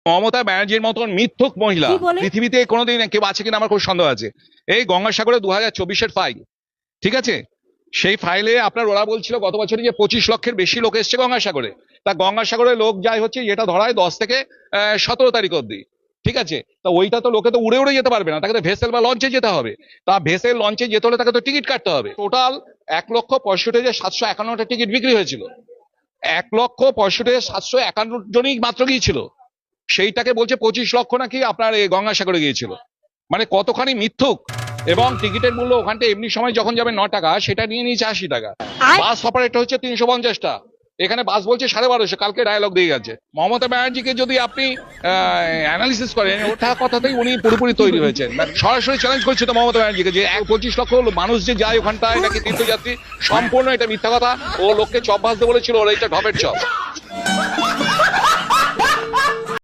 মমতা ব্যানার্জির মতন মিথ্যুক মহিলা পৃথিবীতে কোনোদিন কেউ আছে কিনা আমার খুব সন্দেহ আছে। এই গঙ্গাসাগরে 2024-এর ফাইল, ঠিক আছে, সেই ফাইলে আপনার ওরা বলছিল গত বছরই যে 25 লক্ষের বেশি লোক এসছে গঙ্গাসাগরে। তা গঙ্গাসাগরে লোক যায় হচ্ছে যেটা ধরায় 10 থেকে 17 তারিখ অব্দি, ঠিক আছে। তা ওইটা তো লোকে তো উড়ে উড়ে যেতে পারবে না, তাকে তো ভেসেল বা লঞ্চে যেতে হবে। তা ভেসেল লঞ্চে যেতে হলে তাকে তো টিকিট কাটতে হবে। টোটাল 1,65,751টা টিকিট বিক্রি হয়েছিল। 1,65,751 জনই মাত্র গিয়েছিল, সেইটাকে বলছে 25 লক্ষ নাকি আপনার এই গঙ্গাসাগরে গিয়েছিল। মানে কতখানি মিথ্যুক। এবং টিকিটের মূল্য ওখানটা এমনি সময় যখন যাবে 9 টাকা, সেটা নিয়ে নিয়েছে 80 টাকা। বাস অপারেটর হচ্ছে 350টা, এখানে বাস বলছে 1250। কালকে ডায়লগ দিয়ে গেছে। মমতা ব্যানার্জিকে যদি আপনি অ্যানালিসিস করেন, ওটা কথাতেই উনি পুরোপুরি তৈরি হয়েছেন। সরাসরি চ্যালেঞ্জ করছে তো মমতা ব্যানার্জিকে যে 25 লক্ষ মানুষ যে যায় ওখানটায় নাকি তীর্থযাত্রী, সম্পূর্ণ এটা মিথ্যা কথা। ও লোককে চপ ভাজতে বলেছিল, ওরা এটা ঢপের চপ।